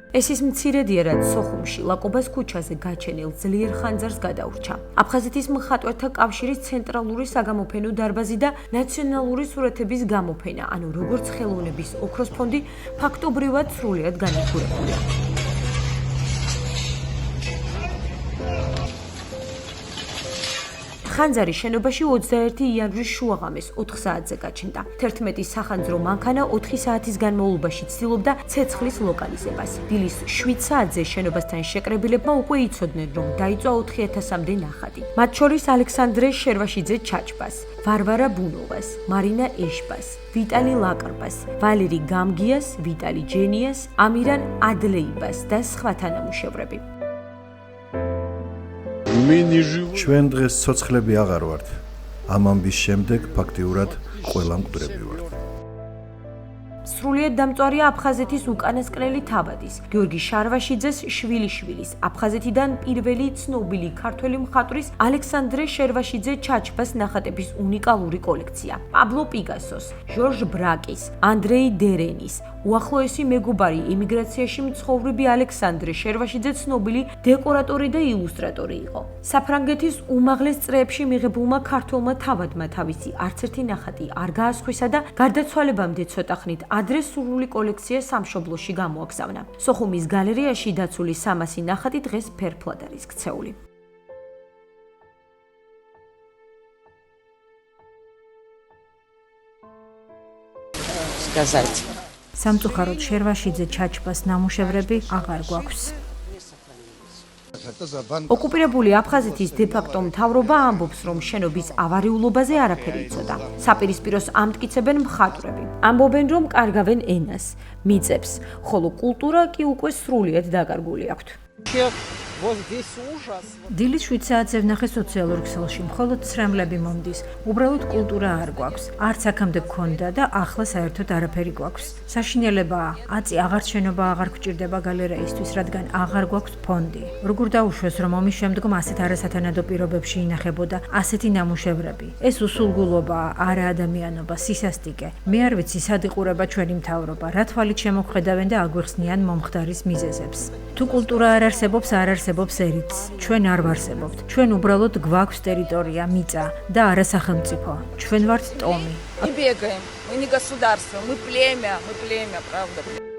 ეს ის მცირედია, რაც სოხუმში ლაკობას ქუჩაზე გაჩენილ ძლიერ ხანძარს გადაურჩა. აფხაზეთის მხატვართა კავშირის ცენტრალური საგამოფენო დარბაზი და ნაციონალური სურათების გამოფენა, ანუ როგორც ხელოვნების ოქროს ფონდი, ფაქტობრივად სრულიად განადგურებულია. ხანძარი შენობაში 21 იანვრის შუაღამეს 4 საათზე გაჩნდა. 11 სახანძრო მანქანა 4 საათის განმავლობაში ცდილობდა ცეცხლის ლოკალიზებას. დილის 7 საათზე შენობასთან შეკრებილებმა უკვე იცოდნენ, რომ დაიწვა 4000-მდე ნახატი. მათ შორის ალექსანდრე შერვაშიძე ჩაჩბას, ვარვარა ბუნოვას, მარინა ეშბას, ვიტალი ლაკრბას, ვალერი გამგიას, ვიტალი ჯენიას, ამირან ადლეიბას და სხვათა ნამუშევრები. ჩვენ დღეს ცოცხლები აღარ ვართ. ამ ამბის შემდეგ ფაქტიურად ყველა მკვდრები ვართ. სრულიად დამწვარია აფხაზეთის უკანასკნელი თავადის, გიორგი შარვაშიძეს შვილიშვილის, აფხაზეთიდან პირველი ცნობილი ქართველი მხატვრის ალექსანდრე შერვაშიძე ჩაჩბას ნახატების უნიკალური კოლექცია. პაბლო პიკასოს, ჟორჟ ბრაკის, ანდრეი დერენის, უახლოესი მეგობარი ემიგრაციაში მცხოვრები ალექსანდრე შერვაშიძე ცნობილი დეკორატორი და ილუსტრატორი იყო. საფრანგეთის უმაღლეს წრეებში მიღებულმა ქართველმა თავადმა თავისი არცერთი ნახატი არ გაასხვისა და გარდაცვალებამდე ცოტა ხნით ადრე სრული კოლექცია სამშობლოში გამოაგზავნა. სოხუმის გალერეაში დაცული 300 ნახატი დღეს ფერფლად არის ქცეული. სამწუხაროდ შერვაშიძე ჩაჩბას ნამუშევრები აღარ გვაქვს. ოკუპირებული აფხაზეთის დე-ფაქტო მთავრობა ამბობს, რომ შენობის ავარიულობაზე არაფერი იცოდა. საპირისპიროს ამტკიცებენ მხატვრები. ამბობენ, რომ კარგავენ ენას, მიწებს, ხოლო კულტურა კი უკვე სრულიად დაკარგული აქვთ. დილის 7 საათზე ვნახე სოციალურ ქსელში, მხოლოდ ცრემლები მომდის. უბრალოდ კულტურა არ გვაქვს. არც აქამდე გქონდა და ახლა საერთოდ არაფერი გვაქვს. საშინელებაა, აწი აღარ შენობა აღარ გვჭირდება გალერეისთვის, რადგან აღარ გვაქვს ფონდი. როგორ დაუშვეს, რომ ომის შემდგომ ასეთ არასათანადო პირობებში ინახებოდა ასეთი ნამუშევრები. ეს უსულგულობაა, არა ადამიანობა, სისასტიკე. მე არ ვიცი, სად იყურება ჩვენი მთავრობა, რა თვალით შემოგხედავენ და აგვიხსნიან მომხდარის მიზეზებს. თუ კულტურა არ არსებობს, არ არსებობს ერიც. ჩვენ არ ვარსებობთ. ჩვენ უბრალოდ გვაქვს ტერიტორია, მიწა და არა სახელმწიფო. ჩვენ ვართ ტომი. правда.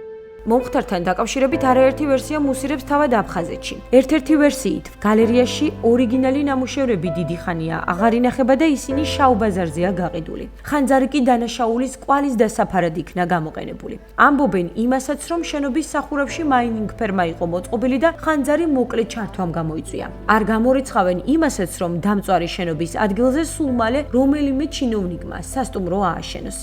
მომხდართან დაკავშირებით არაერთი ვერსია მუსირებს თავად აფხაზეთში. ერთ-ერთი ვერსიით გალერეაში ორიგინალი ნამუშევრები დიდი ხანია აღარ ინახება და ისინი შავ ბაზარზეა გაყიდული. ხანძარი კი დანაშაულის კვალის დასაფარად იქნა გამოყენებული. ამბობენ იმასაც, რომ შენობის სახურავში მაინინგ ფერმა იყო მოწყობილი და ხანძარი მოკლე ჩართვამ გამოიწვია. არ გამორიცხავენ იმასაც, რომ დამწვარი შენობის ადგილზე სულ მალე რომელიმე ჩინოვნიკმა სასტუმრო ააშენოს.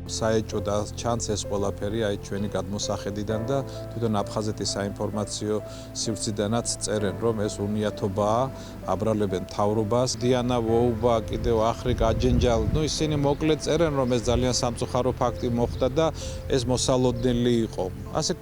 საეჭვო და ჩანს ეს ყველაფერი აი ჩვენი გადმოსახედიდან და თვითონ აფხაზეთის საინფორმაციო სივრციდანაც წერენ, რომ ეს უნიათობაა, აბრალებენ მთავრობას. დიანა ვოუბა, კიდევ ახრიკ აჯენჯალ, ისინი მოკლედ წერენ, რომ ეს ძალიან სამწუხარო ფაქტი მოხდა და ეს მოსალოდნელი იყო. ასე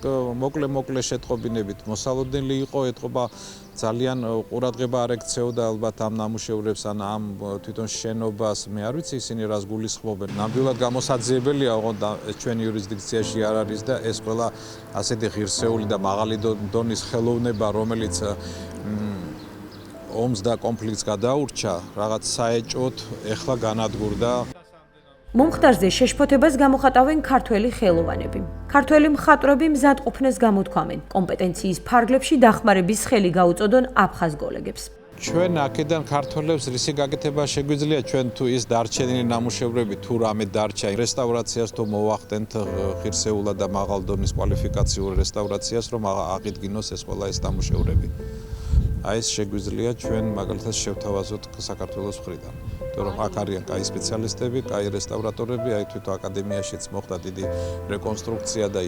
მოკლე შეტყობინებით მოსალოდნელი იყო, ეთყობა ძალიან ყურადღება არ ექცეოდა ალბათ ამ ნამუშევრებს ან ამ თვითონ შენობას, მე არ ვიცი ისინი რას გულისხმობენ. ნამდვილად გამოსაძიებელია, ოღონდ ჩვენი იურისდიქციაში არ არის და ეს ყველა ასეთი ღირსეული და მაღალი დონის ხელოვნება, რომელიც ომს და კონფლიქტს გადაურჩა, რაღაც საეჭვოდ ეხლა განადგურდა. მომხდარზე შეშფოთებას გამოხატავენ ქართველი ხელოვანები. ქართველი მხატვრები მზადყოფნას გამოთქვამენ, კომპეტენციის ფარგლებში დახმარების ხელი გაუწოდონ აფხაზ გოლეგებს. ჩვენ აქედან ქართველებს რისი გაკეთება შეგვიძლია, ჩვენ თუ ის დარჩენილი ნამუშევრები თუ რამე დარჩა რესტავრაციას თუ მოვახდენთ ღირსეულად და მაღალ დონის კვალიფიკაციურ რესტავრაციას, რომ აღიდგინოს ეს ყველა ეს ნამუშევრები. აი ეს შეგვიძლია ჩვენ მაგალითად შევთავაზოთ საქართველოს მხრიდან. Რომ აქ არიან კაი სპეციალისტები, კაი რესტავრატორები, აი თვითონ აკადემიაშიც მოხდა დიდი რეკონსტრუქცია და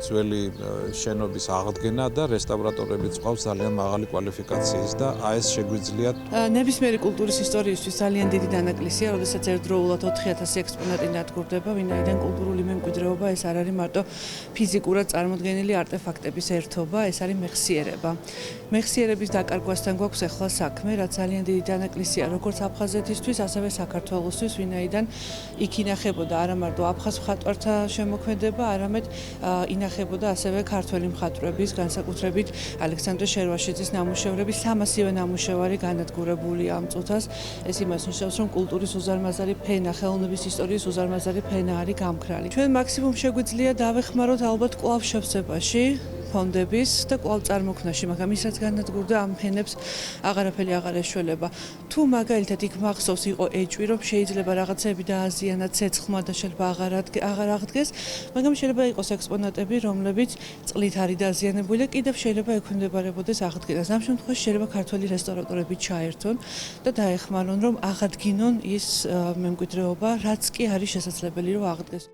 ძველი შენობის აღდგენა და რესტავრატორებიც ყავს ძალიან მაღალი კვალიფიკაციის და აი ეს შეგვიძლია ნებისმიერი კულტურის ისტორიისთვის ძალიან დიდი დანაკლისია, როდესაც ერთდროულად 4000 ექსპონატი ნადგურდება, ვინაიდან კულტურული მემკვიდრეობა ეს არ არის მარტო ფიზიკურად წარმოდგენილი არტეფაქტების ერთობა, ეს არის მეხსიერება. მეხსიერების დაკარგვასთან გვაქვს ახლა საქმე, რაც ძალიან დიდი დანაკლისია, როგორც აფხაზეთისთვის, ასევე საქართველოსთვის, ვინაიდან იქ ინახებოდა არა მარტო აფხაზ მხატვართა შემოქმედება, არამედ ინახებოდა ასევე ქართველი მხატვრების, განსაკუთრებით ალექსანდრე შერვაშიძის ნამუშევრები, 300-ივე ნამუშევარი განადგურებული ამ წუთას. ეს იმას ნიშნავს, რომ კულტურის უზარმაზარი ფენა, ხელოვნების ისტორიის უზარმაზარი ფენა არის გამქრალი. ჩვენ მაქსიმუმ შეგვიძლია დავეხმაროთ ალბათ კვლავ შევსებაში ფონდების და კვლავ წარმოქმნაში, მაგრამ ისაც განადგურდა ამ ფენებს აღარაფერი აღარ ეშველება. თუ მაგალითად იქ მახსოვს იყო ეჭვი, რომ შეიძლება რაღაცები დააზიანა ცეცხლმა და შეიძლება აღარ აღდგეს, მაგრამ შეიძლება იყოს ექსპონატები, რომლებიც წყლით არის დაზიანებული და კიდევ შეიძლება ექვემდებარებოდეს აღდგენას. ამ შემთხვევაში შეიძლება ქართველი რესტავრატორები ჩაერთონ და დაეხმარონ, რომ აღადგინონ ის მემკვიდრეობა, რაც კი არის შესაძლებელი, რომ აღდგეს.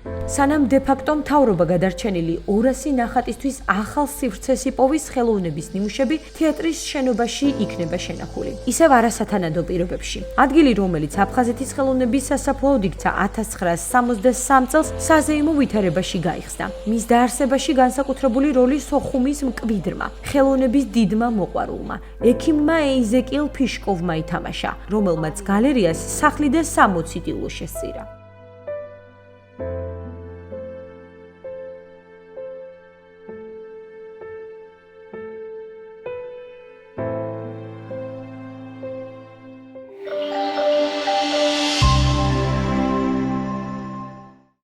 სანამ დე-ფაქტო მთავრობა გადარჩენილი 200 ნახატისთვის ახალ სივრცეს იპოვის, ხელოვნების ნიმუშები თეატრის შენობაში იქნება შენახული. ისევ არასათანადო პირობებში. ადგილი, რომელიც აფხაზეთის ხელოვნების სასაფლაოდ იქცა 1963 წელს, საზეიმო ვითარებაში გაიხსნა. მის დაარსებაში განსაკუთრებული როლი სოხუმის მკვიდრმა, ხელოვნების დიდმა მოყვარულმა, ექიმმა ეიზეკიელ ფიშკოვმა ითამაშა, რომელმაც გალერეას სახლი და 60 ტილო შესწირა.